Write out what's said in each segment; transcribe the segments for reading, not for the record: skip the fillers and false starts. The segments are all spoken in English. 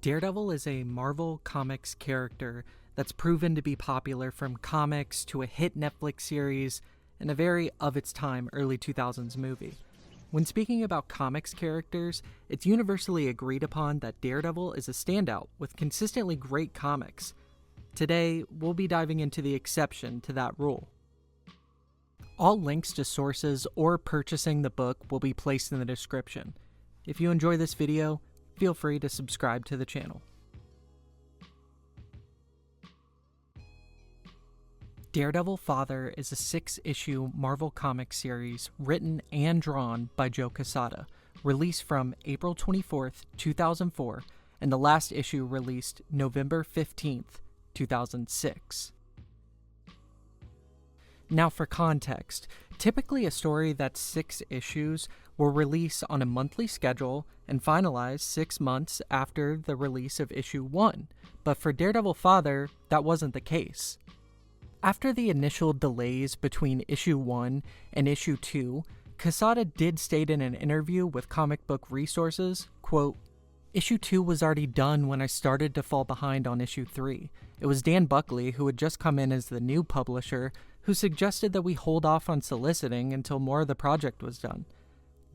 Daredevil is a Marvel Comics character that's proven to be popular from comics to a hit Netflix series and a very of-its-time early 2000s movie. When speaking about comics characters, it's universally agreed upon that Daredevil is a standout with consistently great comics. Today, we'll be diving into the exception to that rule. All links to sources or purchasing the book will be placed in the description. If you enjoy this video, feel free to subscribe to the channel. Daredevil Father is a 6-issue Marvel Comics series written and drawn by Joe Quesada, released from April 24th, 2004, and the last issue released November 15th, 2006. Now for context, typically a story that's 6 issues will release on a monthly schedule and finalize 6 months after the release of issue 1, but for Daredevil Father, that wasn't the case. After the initial delays between issue 1 and issue 2, Quesada did state in an interview with Comic Book Resources, quote, "Issue 2 was already done when I started to fall behind on issue 3. It was Dan Buckley, who had just come in as the new publisher, who suggested that we hold off on soliciting until more of the project was done.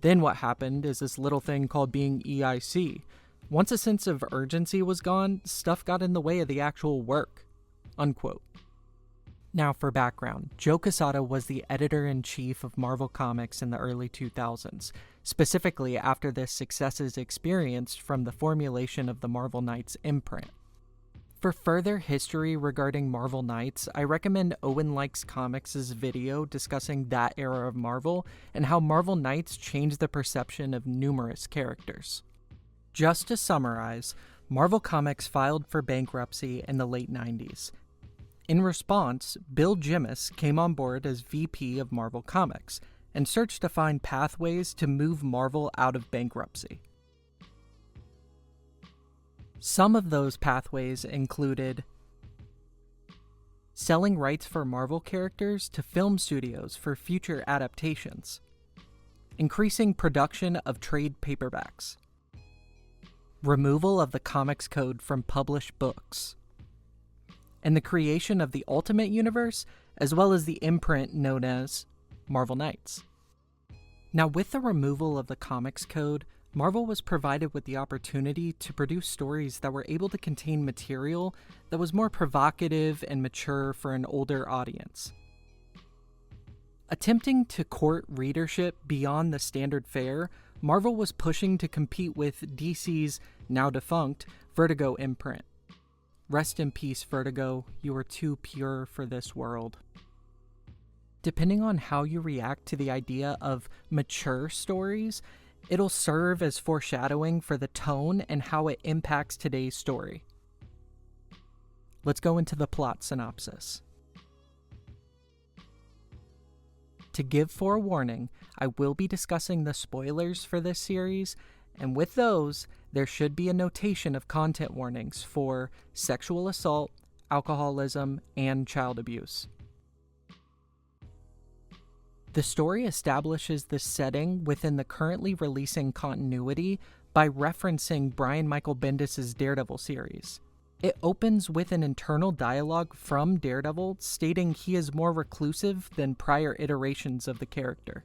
Then what happened is this little thing called being EIC. Once a sense of urgency was gone, stuff got in the way of the actual work." Unquote. Now for background, Joe Quesada was the editor-in-chief of Marvel Comics in the early 2000s, specifically after the successes experienced from the formulation of the Marvel Knights imprint. For further history regarding Marvel Knights, I recommend Owen Likes Comics' video discussing that era of Marvel and how Marvel Knights changed the perception of numerous characters. Just to summarize, Marvel Comics filed for bankruptcy in the late 90s. In response, Bill Jemas came on board as VP of Marvel Comics and searched to find pathways to move Marvel out of bankruptcy. Some of those pathways included selling rights for Marvel characters to film studios for future adaptations, increasing production of trade paperbacks, removal of the Comics Code from published books, and the creation of the Ultimate Universe, as well as the imprint known as Marvel Knights. Now, with the removal of the Comics Code, Marvel was provided with the opportunity to produce stories that were able to contain material that was more provocative and mature for an older audience. Attempting to court readership beyond the standard fare, Marvel was pushing to compete with DC's now defunct Vertigo imprint. Rest in peace, Vertigo, you are too pure for this world. Depending on how you react to the idea of mature stories, it'll serve as foreshadowing for the tone and how it impacts today's story. Let's go into the plot synopsis. To give forewarning, I will be discussing the spoilers for this series, and with those, there should be a notation of content warnings for sexual assault, alcoholism, and child abuse. The story establishes the setting within the currently releasing continuity by referencing Brian Michael Bendis' Daredevil series. It opens with an internal dialogue from Daredevil stating he is more reclusive than prior iterations of the character,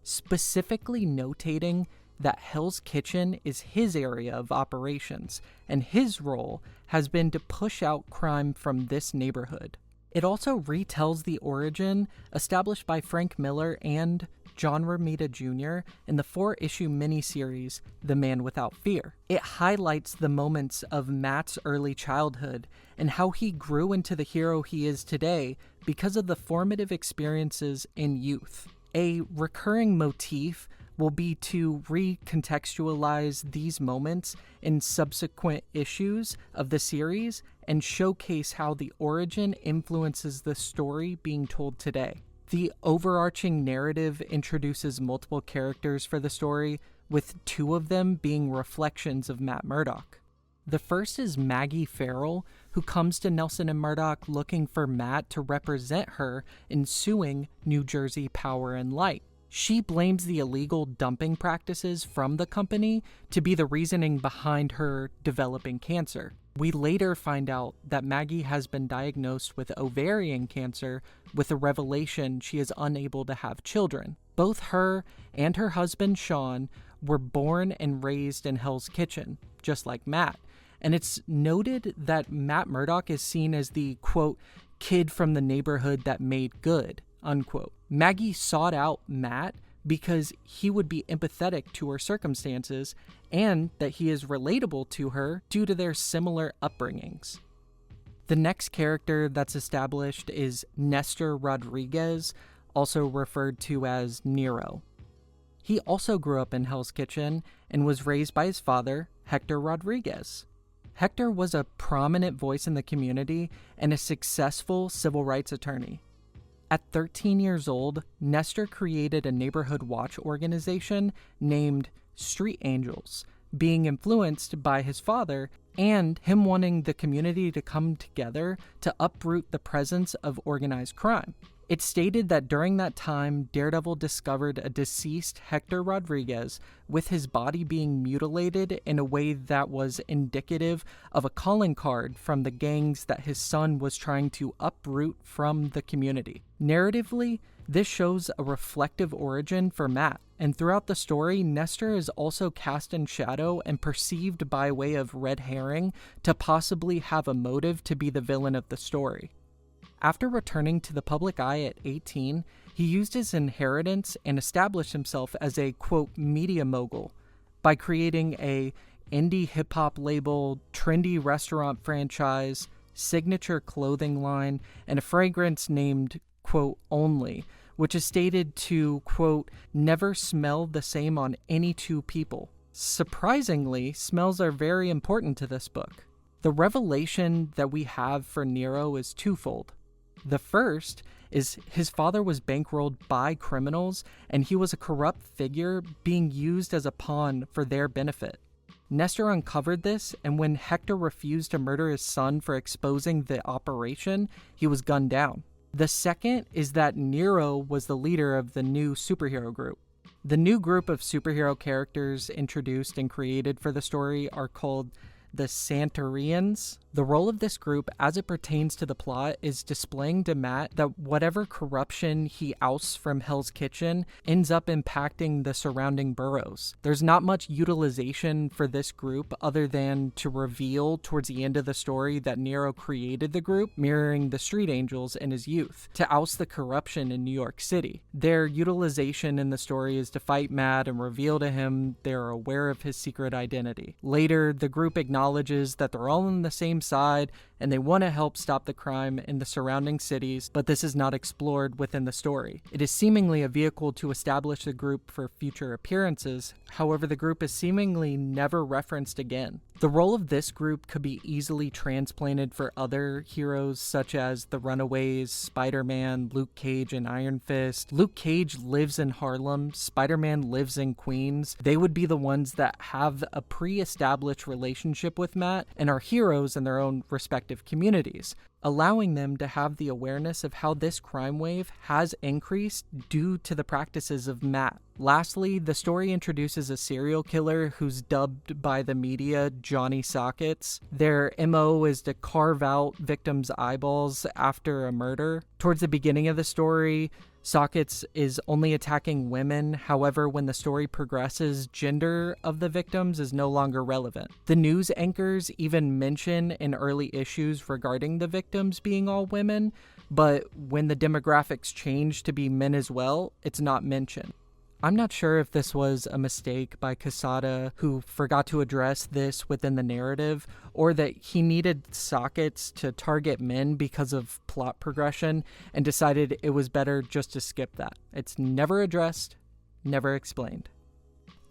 specifically notating that Hell's Kitchen is his area of operations, and his role has been to push out crime from this neighborhood. It also retells the origin established by Frank Miller and John Romita Jr. in the 4-issue miniseries The Man Without Fear. It highlights the moments of Matt's early childhood and how he grew into the hero he is today because of the formative experiences in youth. A recurring motif will be to recontextualize these moments in subsequent issues of the series and showcase how the origin influences the story being told today. The overarching narrative introduces multiple characters for the story, with 2 of them being reflections of Matt Murdock. The first is Maggie Farrell, who comes to Nelson and Murdock looking for Matt to represent her in suing New Jersey Power and Light. She blames the illegal dumping practices from the company to be the reasoning behind her developing cancer. We later find out that Maggie has been diagnosed with ovarian cancer, with the revelation she is unable to have children. Both her and her husband Sean were born and raised in Hell's Kitchen, just like Matt. And it's noted that Matt Murdock is seen as the, quote, kid from the neighborhood that made good, unquote. Maggie sought out Matt because he would be empathetic to her circumstances and that he is relatable to her due to their similar upbringings. The next character that's established is Nestor Rodriguez, also referred to as Nero. He also grew up in Hell's Kitchen and was raised by his father, Hector Rodriguez. Hector was a prominent voice in the community and a successful civil rights attorney. At 13 years old, Nestor created a neighborhood watch organization named Street Angels, being influenced by his father and him wanting the community to come together to uproot the presence of organized crime. It's stated that during that time, Daredevil discovered a deceased Hector Rodriguez with his body being mutilated in a way that was indicative of a calling card from the gangs that his son was trying to uproot from the community. Narratively, this shows a reflective origin for Matt, and throughout the story, Nestor is also cast in shadow and perceived by way of red herring to possibly have a motive to be the villain of the story. After returning to the public eye at 18, he used his inheritance and established himself as a, quote, media mogul by creating a indie hip-hop label, trendy restaurant franchise, signature clothing line, and a fragrance named, quote, Only, which is stated to, quote, never smell the same on any two people. Surprisingly, smells are very important to this book. The revelation that we have for Nero is twofold. The first is his father was bankrolled by criminals, and he was a corrupt figure being used as a pawn for their benefit. Nestor uncovered this, and when Hector refused to murder his son for exposing the operation, he was gunned down. The second is that Nero was the leader of the new superhero group. The new group of superhero characters introduced and created for the story are called the Santorians. The role of this group as it pertains to the plot is displaying to Matt that whatever corruption he ousts from Hell's Kitchen ends up impacting the surrounding boroughs. There's not much utilization for this group other than to reveal towards the end of the story that Nero created the group, mirroring the Street Angels in his youth, to oust the corruption in New York City. Their utilization in the story is to fight Matt and reveal to him they're aware of his secret identity. Later, the group acknowledges that they're all on the same side and they want to help stop the crime in the surrounding cities, but this is not explored within the story. It is seemingly a vehicle to establish the group for future appearances, however the group is seemingly never referenced again. The role of this group could be easily transplanted for other heroes such as the Runaways, Spider-Man, Luke Cage, and Iron Fist. Luke Cage lives in Harlem, Spider-Man lives in Queens. They would be the ones that have a pre-established relationship with Matt and are heroes in their own respective communities, allowing them to have the awareness of how this crime wave has increased due to the practices of Matt. Lastly, the story introduces a serial killer who's dubbed by the media Johnny Sockets. Their MO is to carve out victims' eyeballs after a murder. Towards the beginning of the story, Sockets is only attacking women. However, when the story progresses, gender of the victims is no longer relevant. The news anchors even mention in early issues regarding the victims being all women, but when the demographics change to be men as well, it's not mentioned. I'm not sure if this was a mistake by Quesada, who forgot to address this within the narrative, or that he needed Sockets to target men because of plot progression and decided it was better just to skip that. It's never addressed, never explained.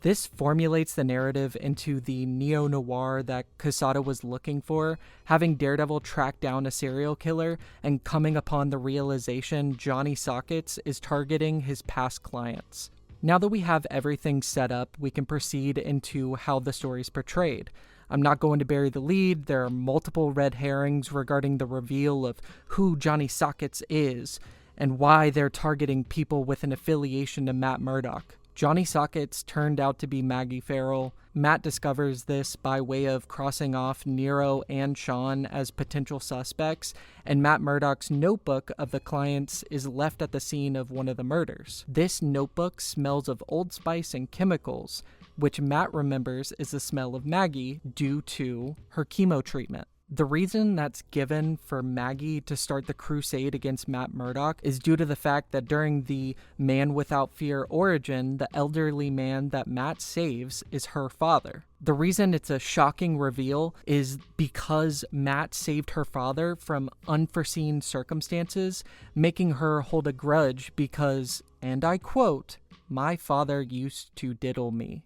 This formulates the narrative into the neo-noir that Quesada was looking for, having Daredevil track down a serial killer and coming upon the realization Johnny Sockets is targeting his past clients. Now that we have everything set up, we can proceed into how the story is portrayed. I'm not going to bury the lead. There are multiple red herrings regarding the reveal of who Johnny Sockets is, and why they're targeting people with an affiliation to Matt Murdock. Johnny Sockets turned out to be Maggie Farrell. Matt discovers this by way of crossing off Nero and Sean as potential suspects, and Matt Murdock's notebook of the clients is left at the scene of one of the murders. This notebook smells of Old Spice and chemicals, which Matt remembers is the smell of Maggie due to her chemo treatment. The reason that's given for Maggie to start the crusade against Matt Murdock is due to the fact that during the Man Without Fear origin, the elderly man that Matt saves is her father. The reason it's a shocking reveal is because Matt saved her father from unforeseen circumstances, making her hold a grudge because, and I quote, "My father used to diddle me."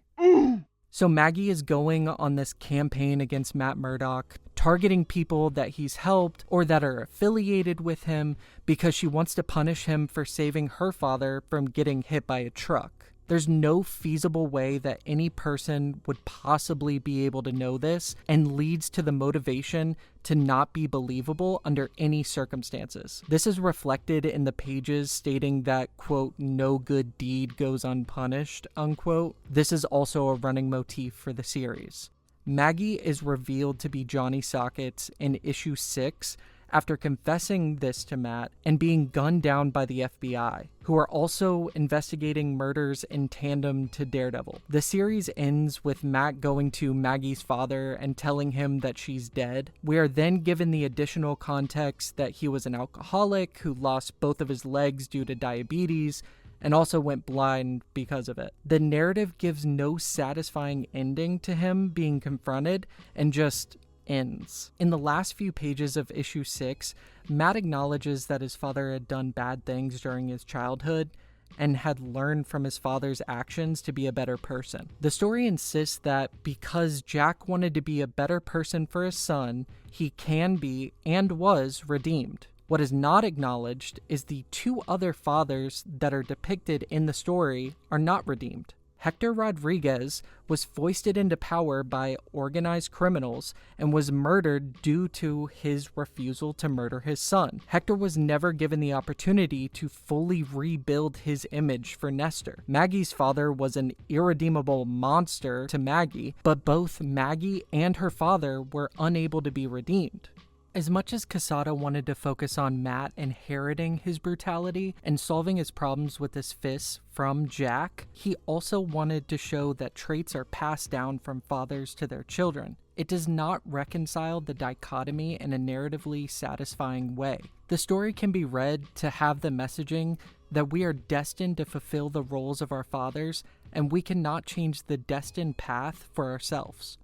So Maggie is going on this campaign against Matt Murdock, targeting people that he's helped or that are affiliated with him because she wants to punish him for saving her father from getting hit by a truck. There's no feasible way that any person would possibly be able to know this, and leads to the motivation to not be believable under any circumstances. This is reflected in the pages stating that, quote, "no good deed goes unpunished," unquote. This is also a running motif for the series. Maggie is revealed to be Johnny Sockets in issue 6 after confessing this to Matt and being gunned down by the FBI, who are also investigating murders in tandem to Daredevil. The series ends with Matt going to Maggie's father and telling him that she's dead. We are then given the additional context that he was an alcoholic who lost both of his legs due to diabetes and also went blind because of it. The narrative gives no satisfying ending to him being confronted and just ends. In the last few pages of issue 6, Matt acknowledges that his father had done bad things during his childhood and had learned from his father's actions to be a better person. The story insists that because Jack wanted to be a better person for his son, he can be and was redeemed. What is not acknowledged is the 2 other fathers that are depicted in the story are not redeemed. Hector Rodriguez was foisted into power by organized criminals and was murdered due to his refusal to murder his son. Hector was never given the opportunity to fully rebuild his image for Nestor. Maggie's father was an irredeemable monster to Maggie, but both Maggie and her father were unable to be redeemed. As much as Quesada wanted to focus on Matt inheriting his brutality and solving his problems with his fists from Jack, he also wanted to show that traits are passed down from fathers to their children. It does not reconcile the dichotomy in a narratively satisfying way. The story can be read to have the messaging that we are destined to fulfill the roles of our fathers, and we cannot change the destined path for ourselves.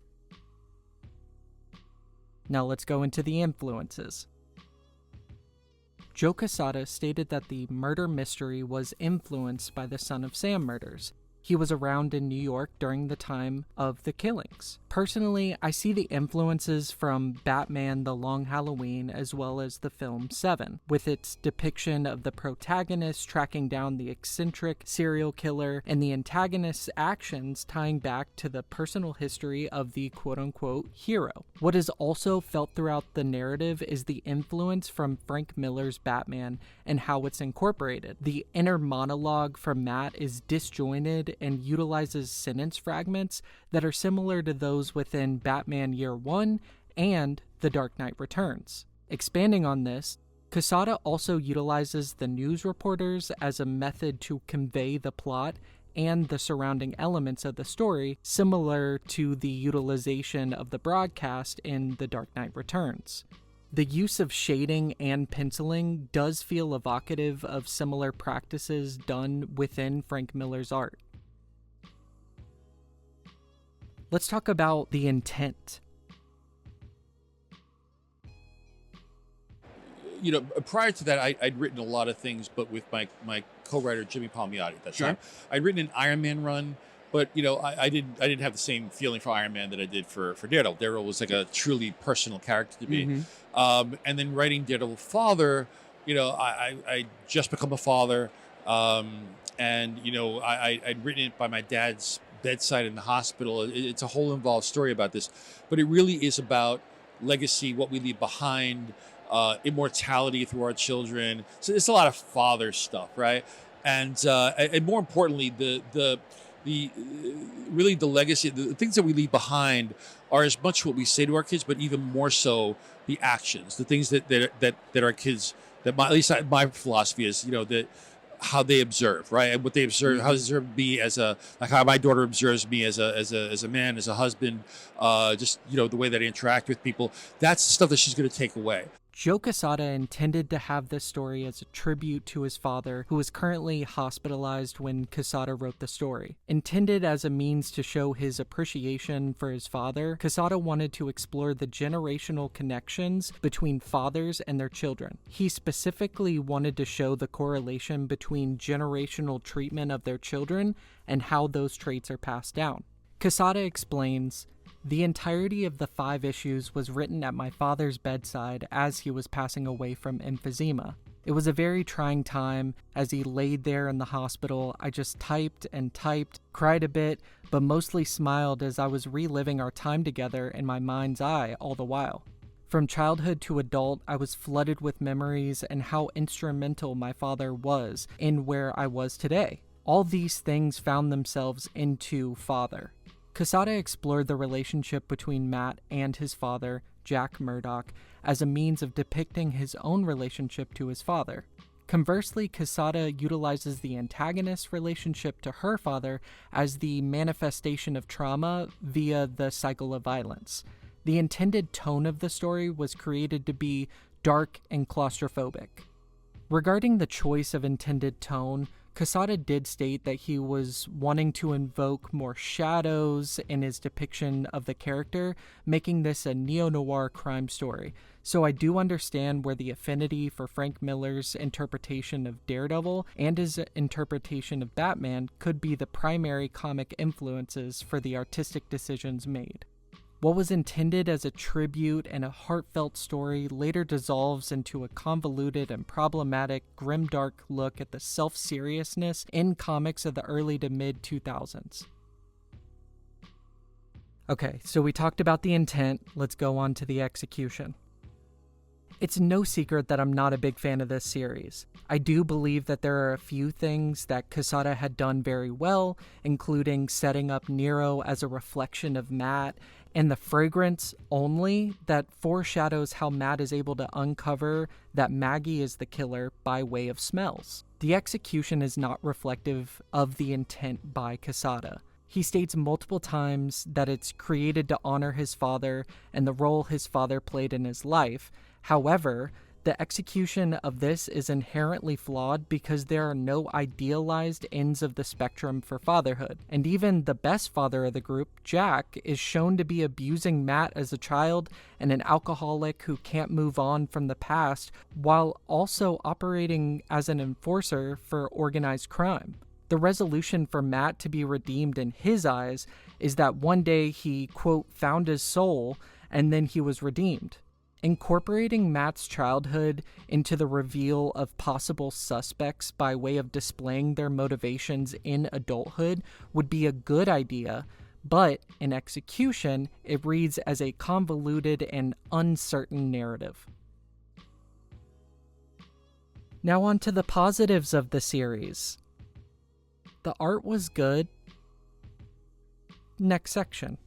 Now let's go into the influences. Joe Quesada stated that the murder mystery was influenced by the Son of Sam murders. He was around in New York during the time of the killings. Personally, I see the influences from Batman: The Long Halloween as well as the film Seven, with its depiction of the protagonist tracking down the eccentric serial killer and the antagonist's actions tying back to the personal history of the quote-unquote hero. What is also felt throughout the narrative is the influence from Frank Miller's Batman and how it's incorporated. The inner monologue from Matt is disjointed and utilizes sentence fragments that are similar to those within Batman Year One and The Dark Knight Returns. Expanding on this, Quesada also utilizes the news reporters as a method to convey the plot and the surrounding elements of the story, similar to the utilization of the broadcast in The Dark Knight Returns. The use of shading and penciling does feel evocative of similar practices done within Frank Miller's art. Let's talk about the intent. You know, prior to that, I'd written a lot of things, but with my co-writer Jimmy Palmiotti at that time. I'd written an Iron Man run, but you know, I didn't have the same feeling for Iron Man that I did for Daredevil. Daredevil was like a truly personal character to me. And then writing Daredevil Father, you know, I just become a father, and you know, I'd written it by my dad's bedside in the hospital. It's a whole involved story about this, but it really is about legacy, what we leave behind. immortality through our children. So it's a lot of father stuff, right? And more importantly, the really the legacy, the things that we leave behind are as much what we say to our kids, but even more so the actions, the things that our kids, at least my philosophy is, that how they observe, right, and what they observe, how they observe me as like how my daughter observes me as a man, as a husband, just the way that I interact with people. That's the stuff that she's going to take away. Joe Quesada intended to have this story as a tribute to his father, who was currently hospitalized when Quesada wrote the story. Intended as a means to show his appreciation for his father, Quesada wanted to explore the generational connections between fathers and their children. He specifically wanted to show the correlation between generational treatment of their children and how those traits are passed down. Quesada explains, "The entirety of the 5 issues was written at my father's bedside as he was passing away from emphysema. It was a very trying time. As he laid there in the hospital, I just typed and typed, cried a bit, but mostly smiled as I was reliving our time together in my mind's eye all the while. From childhood to adult, I was flooded with memories and how instrumental my father was in where I was today. All these things found themselves into father." Quesada explored the relationship between Matt and his father, Jack Murdoch, as a means of depicting his own relationship to his father. Conversely, Quesada utilizes the antagonist's relationship to her father as the manifestation of trauma via the cycle of violence. The intended tone of the story was created to be dark and claustrophobic. Regarding the choice of intended tone, Quesada did state that he was wanting to invoke more shadows in his depiction of the character, making this a neo-noir crime story. So I do understand where the affinity for Frank Miller's interpretation of Daredevil and his interpretation of Batman could be the primary comic influences for the artistic decisions made. What was intended as a tribute and a heartfelt story later dissolves into a convoluted and problematic, grimdark look at the self-seriousness in comics of the early to mid-2000s. Okay, so we talked about the intent, let's go on to the execution. It's no secret that I'm not a big fan of this series. I do believe that there are a few things that Quesada had done very well, including setting up Nero as a reflection of Matt, and the fragrance only that foreshadows how Matt is able to uncover that Maggie is the killer by way of smells. The execution is not reflective of the intent by Quesada. He states multiple times that it's created to honor his father and the role his father played in his life. However, the execution of this is inherently flawed because there are no idealized ends of the spectrum for fatherhood. And even the best father of the group, Jack, is shown to be abusing Matt as a child and an alcoholic who can't move on from the past, while also operating as an enforcer for organized crime. The resolution for Matt to be redeemed in his eyes is that one day he, quote, found his soul, and then he was redeemed. Incorporating Matt's childhood into the reveal of possible suspects by way of displaying their motivations in adulthood would be a good idea, but in execution, it reads as a convoluted and uncertain narrative. Now on to the positives of the series. The art was good. Next section.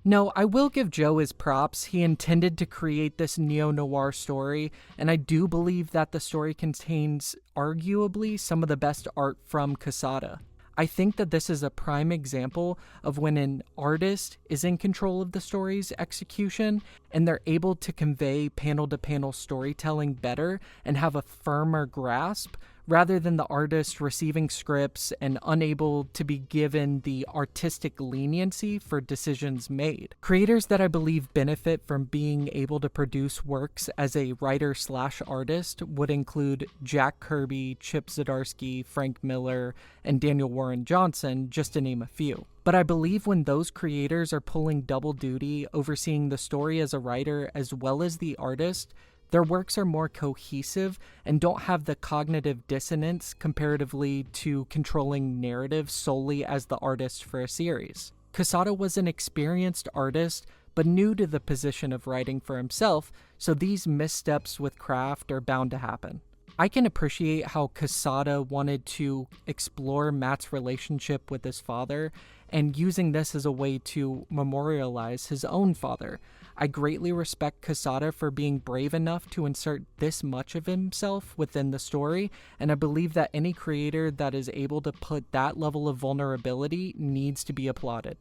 No, I will give Joe his props. He intended to create this neo-noir story, and I do believe that the story contains arguably some of the best art from Quesada. I think that this is a prime example of when an artist is in control of the story's execution and they're able to convey panel-to-panel storytelling better and have a firmer grasp, rather than the artist receiving scripts and unable to be given the artistic leniency for decisions made. Creators that I believe benefit from being able to produce works as a writer/artist would include Jack Kirby, Chip Zdarsky, Frank Miller, and Daniel Warren Johnson, just to name a few. But I believe when those creators are pulling double duty, overseeing the story as a writer as well as the artist, their works are more cohesive and don't have the cognitive dissonance comparatively to controlling narrative solely as the artist for a series. Quesada was an experienced artist, but new to the position of writing for himself, so these missteps with craft are bound to happen. I can appreciate how Quesada wanted to explore Matt's relationship with his father and using this as a way to memorialize his own father. I greatly respect Quesada for being brave enough to insert this much of himself within the story, and I believe that any creator that is able to put that level of vulnerability needs to be applauded.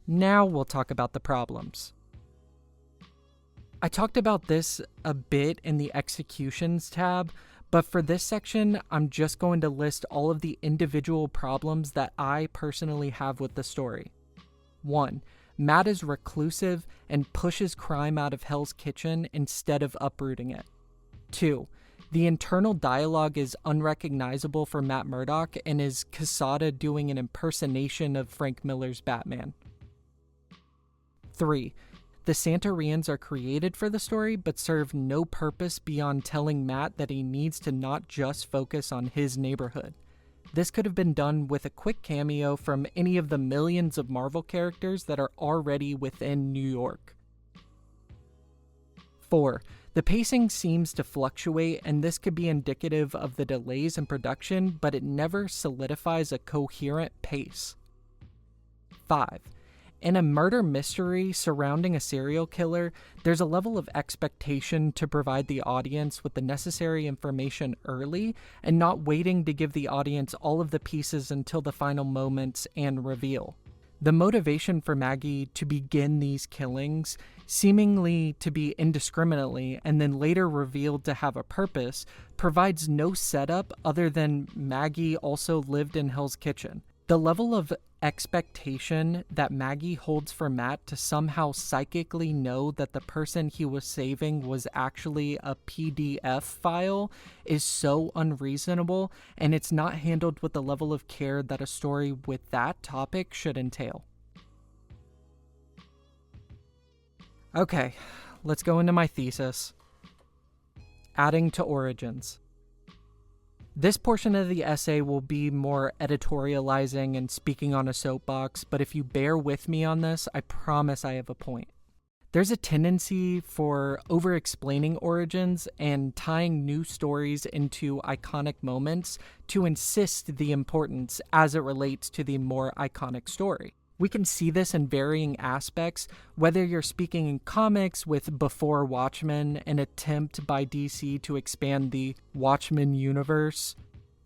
Now we'll talk about the problems. I talked about this a bit in the executions tab, but for this section, I'm just going to list all of the individual problems that I personally have with the story. 1. Matt is reclusive and pushes crime out of Hell's Kitchen instead of uprooting it. 2. The internal dialogue is unrecognizable for Matt Murdock and is Quesada doing an impersonation of Frank Miller's Batman. 3. The Santorians are created for the story, but serve no purpose beyond telling Matt that he needs to not just focus on his neighborhood. This could have been done with a quick cameo from any of the millions of Marvel characters that are already within New York. 4. The pacing seems to fluctuate, and this could be indicative of the delays in production, but it never solidifies a coherent pace. 5. In a murder mystery surrounding a serial killer, there's a level of expectation to provide the audience with the necessary information early and not waiting to give the audience all of the pieces until the final moments and reveal. The motivation for Maggie to begin these killings, seemingly to be indiscriminately and then later revealed to have a purpose, provides no setup other than Maggie also lived in Hell's Kitchen. The level of expectation that Maggie holds for Matt to somehow psychically know that the person he was saving was actually a PDF file is so unreasonable, and it's not handled with the level of care that a story with that topic should entail. Okay, let's go into my thesis. Adding to origins. This portion of the essay will be more editorializing and speaking on a soapbox, but if you bear with me on this, I promise I have a point. There's a tendency for over-explaining origins and tying new stories into iconic moments to insist the importance as it relates to the more iconic story. We can see this in varying aspects, whether you're speaking in comics with Before Watchmen, an attempt by DC to expand the Watchmen universe.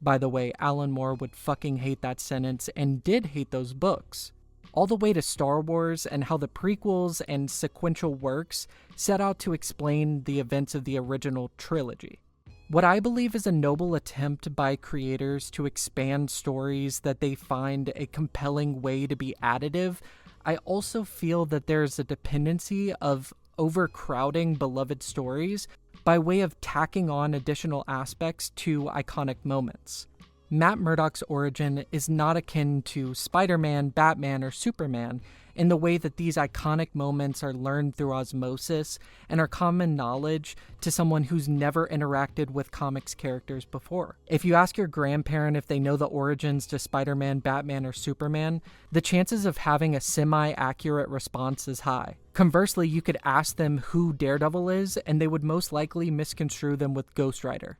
By the way, Alan Moore would fucking hate that sentence and did hate those books. All the way to Star Wars and how the prequels and sequential works set out to explain the events of the original trilogy. What I believe is a noble attempt by creators to expand stories that they find a compelling way to be additive, I also feel that there's a dependency of overcrowding beloved stories by way of tacking on additional aspects to iconic moments. Matt Murdock's origin is not akin to Spider-Man, Batman, or Superman in the way that these iconic moments are learned through osmosis and are common knowledge to someone who's never interacted with comics characters before. If you ask your grandparent if they know the origins to Spider-Man, Batman, or Superman, the chances of having a semi-accurate response is high. Conversely, you could ask them who Daredevil is, and they would most likely misconstrue them with Ghost Rider.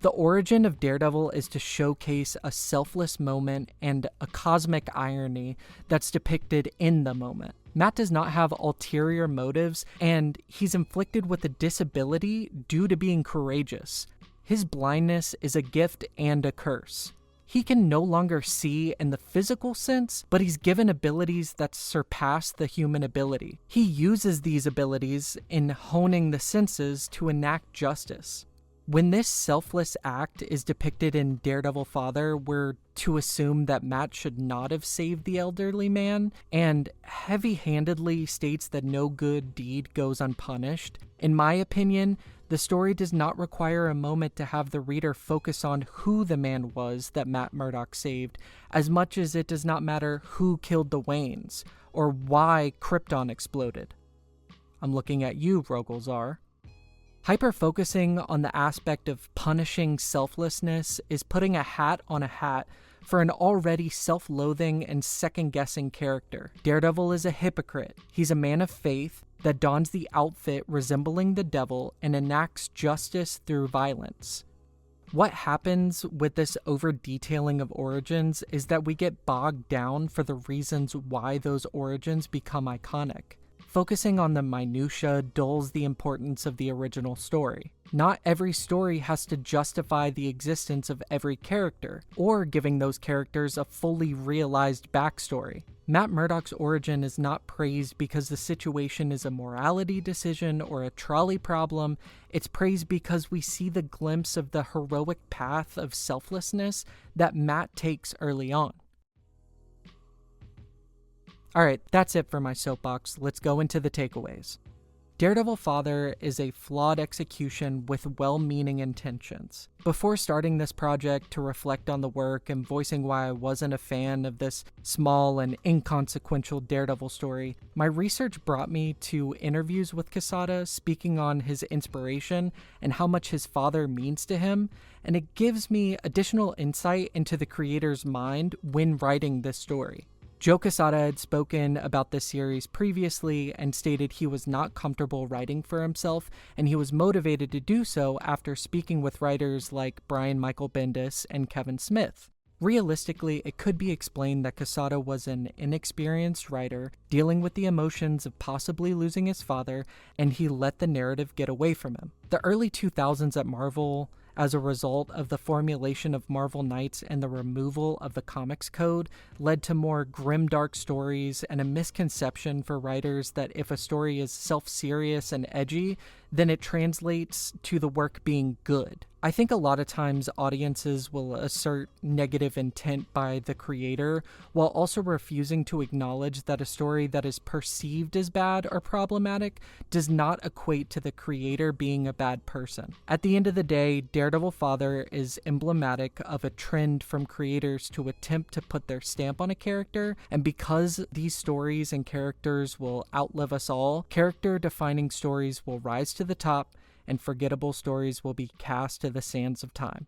The origin of Daredevil is to showcase a selfless moment and a cosmic irony that's depicted in the moment. Matt does not have ulterior motives, and he's inflicted with a disability due to being courageous. His blindness is a gift and a curse. He can no longer see in the physical sense, but he's given abilities that surpass the human ability. He uses these abilities in honing the senses to enact justice. When this selfless act is depicted in Daredevil Father, we're to assume that Matt should not have saved the elderly man, and heavy-handedly states that no good deed goes unpunished. In my opinion, the story does not require a moment to have the reader focus on who the man was that Matt Murdock saved, as much as it does not matter who killed the Waynes, or why Krypton exploded. I'm looking at you, Rogolzar. Hyper-focusing on the aspect of punishing selflessness is putting a hat on a hat for an already self-loathing and second-guessing character. Daredevil is a hypocrite. He's a man of faith that dons the outfit resembling the devil and enacts justice through violence. What happens with this over-detailing of origins is that we get bogged down for the reasons why those origins become iconic. Focusing on the minutiae dulls the importance of the original story. Not every story has to justify the existence of every character, or giving those characters a fully realized backstory. Matt Murdock's origin is not praised because the situation is a morality decision or a trolley problem. It's praised because we see the glimpse of the heroic path of selflessness that Matt takes early on. Alright, that's it for my soapbox. Let's go into the takeaways. Daredevil Father is a flawed execution with well-meaning intentions. Before starting this project to reflect on the work and voicing why I wasn't a fan of this small and inconsequential Daredevil story, my research brought me to interviews with Quesada speaking on his inspiration and how much his father means to him, and it gives me additional insight into the creator's mind when writing this story. Joe Quesada had spoken about this series previously and stated he was not comfortable writing for himself, and he was motivated to do so after speaking with writers like Brian Michael Bendis and Kevin Smith. Realistically, it could be explained that Quesada was an inexperienced writer dealing with the emotions of possibly losing his father, and he let the narrative get away from him. The early 2000s at Marvel, as a result of the formulation of Marvel Knights and the removal of the comics code, led to more grimdark stories and a misconception for writers that if a story is self-serious and edgy, then it translates to the work being good. I think a lot of times audiences will assert negative intent by the creator while also refusing to acknowledge that a story that is perceived as bad or problematic does not equate to the creator being a bad person. At the end of the day, Daredevil Father is emblematic of a trend from creators to attempt to put their stamp on a character, and because these stories and characters will outlive us all, character-defining stories will rise to the top and forgettable stories will be cast to the sands of time.